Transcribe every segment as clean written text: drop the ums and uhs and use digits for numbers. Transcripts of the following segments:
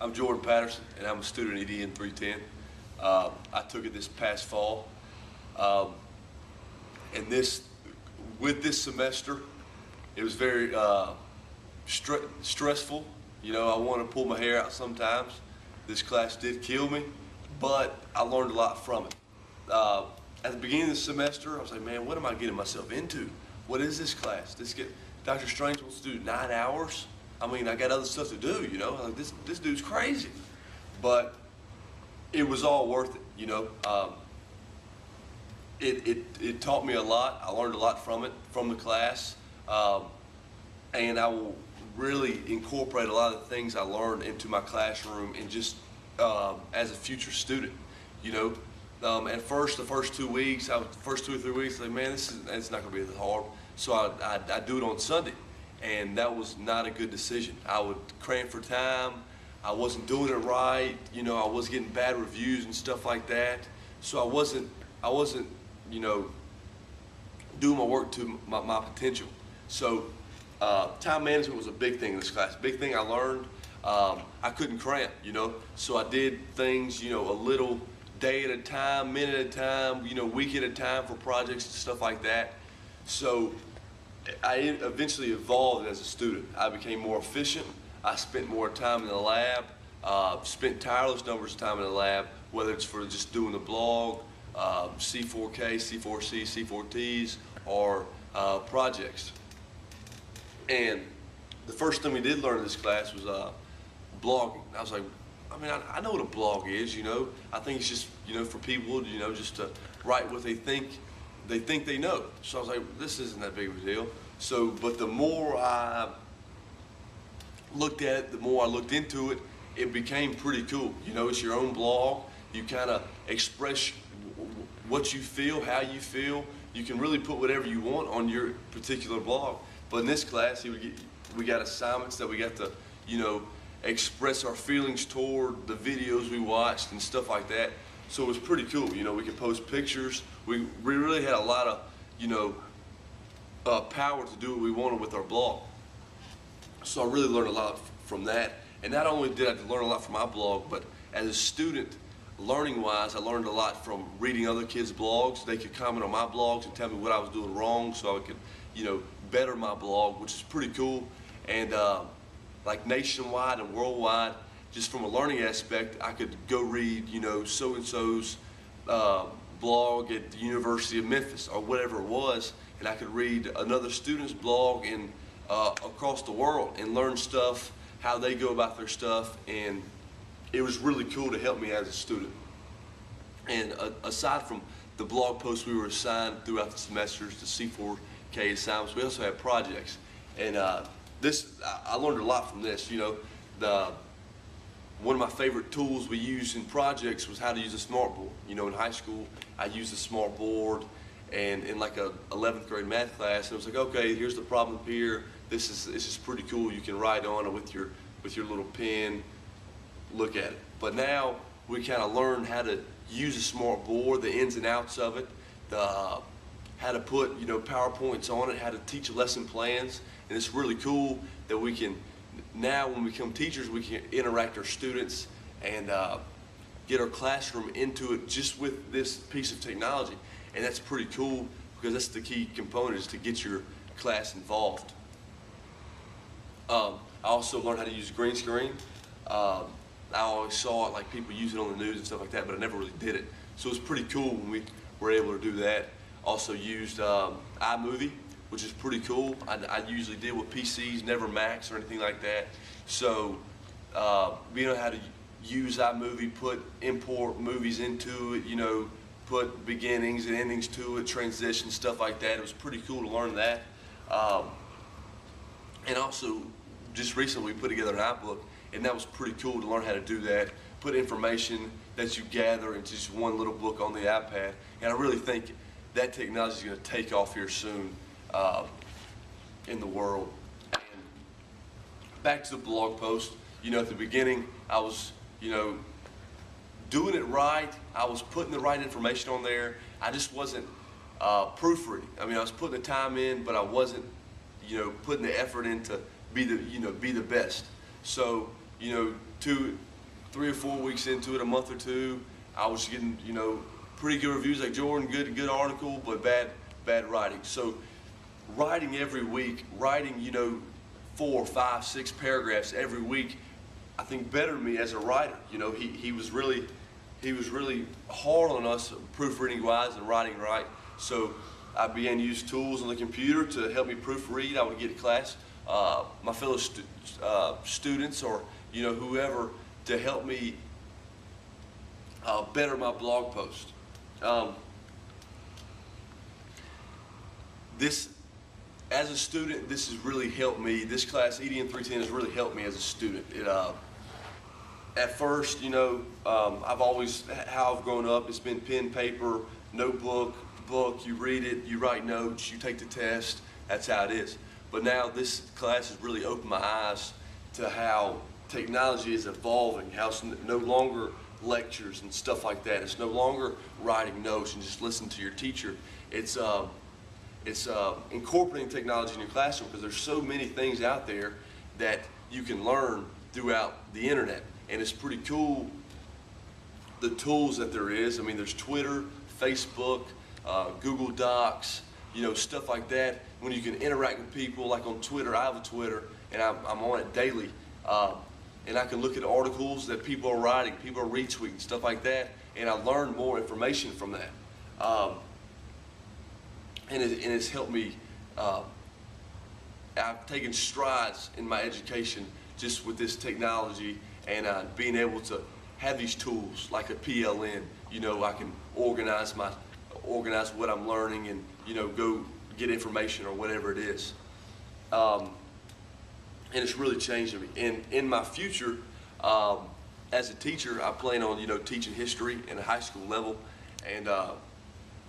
I'm Jordan Patterson, and I'm a student at EDN 310. I took it this past fall, and with this semester, it was very stressful. You know, I want to pull my hair out sometimes. This class did kill me, but I learned a lot from it. At the beginning of the semester, I was like, man, what am I getting myself into? What is this class? Dr. Strange wants to do 9 hours. I mean, I got other stuff to do, you know. Like, this dude's crazy. But it was all worth it, you know. It taught me a lot. I learned a lot from it, from the class. And I will really incorporate a lot of the things I learned into my classroom and just as a future student, you know. At first, the first 2 weeks, first 2 or 3 weeks, like, man, it's not going to be that hard. So I do it on Sunday, and that was not a good decision. I would cram for time. I wasn't doing it right. You know, I was getting bad reviews and stuff like that. So I wasn't, you know, doing my work to my potential. So time management was a big thing in this class. Big thing I learned. I couldn't cram, you know. So I did things, you know, a little day at a time, minute at a time, you know, week at a time for projects and stuff like that. So I eventually evolved as a student. I became more efficient. I spent more time in the lab, spent tireless numbers of time in the lab, whether it's for just doing the blog, C4K, C4C, C4Ts, or projects. And the first thing we did learn in this class was blogging. I was like, I mean, I know what a blog is, you know. I think it's just, you know, for people, you know, just to write what they think they know. So I was like, this isn't that big of a deal. So, but the more I looked at it, the more I looked into it, it became pretty cool. You know, it's your own blog. You kind of express what you feel, how you feel. You can really put whatever you want on your particular blog. But in this class, we got assignments that we got to, you know, express our feelings toward the videos we watched and stuff like that. So it was pretty cool. You know, we could post pictures. We really had a lot of, you know, power to do what we wanted with our blog. So I really learned a lot from that. And not only did I learn a lot from my blog, but as a student, learning-wise, I learned a lot from reading other kids' blogs. They could comment on my blogs and tell me what I was doing wrong so I could, you know, better my blog, which is pretty cool. And like nationwide and worldwide, just from a learning aspect, I could go read, you know, so-and-so's blog at the University of Memphis or whatever it was, and I could read another student's blog in across the world and learn stuff, how they go about their stuff, and it was really cool to help me as a student. And aside from the blog posts we were assigned throughout the semesters, the C4K assignments, we also had projects. And I learned a lot from this. You know, one of my favorite tools we used in projects was how to use a smartboard. You know, in high school, I used a smartboard, and in like a 11th grade math class, and it was like, okay, here's the problem here. This is pretty cool. You can write on it with your little pen. Look at it. But now we kind of learn how to use a smartboard, the ins and outs of it, how to put, you know, PowerPoints on it, how to teach lesson plans, and it's really cool that we can. Now, when we become teachers, we can interact our students and get our classroom into it just with this piece of technology. And that's pretty cool because that's the key component, is to get your class involved. I also learned how to use green screen. I always saw it, like people use it on the news and stuff like that, but I never really did it. So it was pretty cool when we were able to do that. Also used iMovie, which is pretty cool. I usually deal with PCs, never Macs or anything like that. So being able how to use iMovie, import movies into it, you know, put beginnings and endings to it, transitions, stuff like that. It was pretty cool to learn that. And also, just recently we put together an iBook, and that was pretty cool to learn how to do that. Put information that you gather into just one little book on the iPad. And I really think that technology is going to take off here soon in the world. And back to the blog post, you know, at the beginning, I was, you know, doing it right. I was putting the right information on there. I just wasn't proofreading. I mean, I was putting the time in, but I wasn't, you know, putting the effort in to be the, you know, be the best. So, you know, 3 or 4 weeks into it, a month or two, I was getting, pretty good reviews like, Jordan, good article, but bad writing. So writing every week, writing, 4, 5, 6 paragraphs every week, I think bettered me as a writer. He was really hard on us proofreading wise and writing right. So I began to use tools on the computer to help me proofread. I would get to class, my fellow students or whoever to help me better my blog post. As a student, this has really helped me. This class, VID00017, has really helped me as a student. At first, I've always, how I've grown up, it's been pen, paper, notebook, book, you read it, you write notes, you take the test, that's how it is. But now this class has really opened my eyes to how technology is evolving, how it's no longer lectures and stuff like that. It's no longer writing notes and just listen to your teacher. It's incorporating technology in your classroom, because there's so many things out there that you can learn throughout the internet. And it's pretty cool, the tools that there is. I mean, there's Twitter, Facebook, Google Docs, stuff like that. When you can interact with people, like on Twitter, I have a Twitter, and I'm on it daily. And I can look at articles that people are writing, people are retweeting, stuff like that, and I learn more information from that. And it's helped me. I've taken strides in my education just with this technology and being able to have these tools like a PLN. I can organize what I'm learning and go get information or whatever it is. And it's really changed me. And in my future, as a teacher, I plan on teaching history in a high school level, and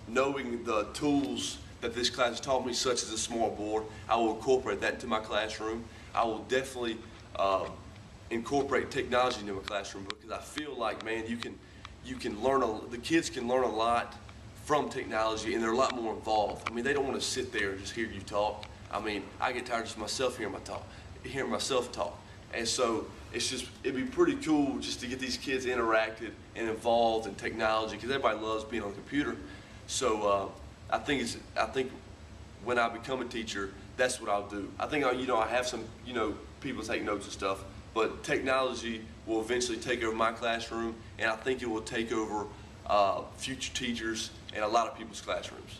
knowing the tools that this class has taught me, such as a smart board, I will incorporate that into my classroom. I will definitely incorporate technology into my classroom, because I feel like, man, you can learn the kids can learn a lot from technology, and they're a lot more involved. I mean, they don't want to sit there and just hear you talk. I mean, I get tired of just myself hearing myself talk. And so it'd be pretty cool just to get these kids interacted and involved in technology, because everybody loves being on the computer. So I think when I become a teacher, that's what I'll do. I think I have some people take notes and stuff, but technology will eventually take over my classroom, and I think it will take over future teachers and a lot of people's classrooms.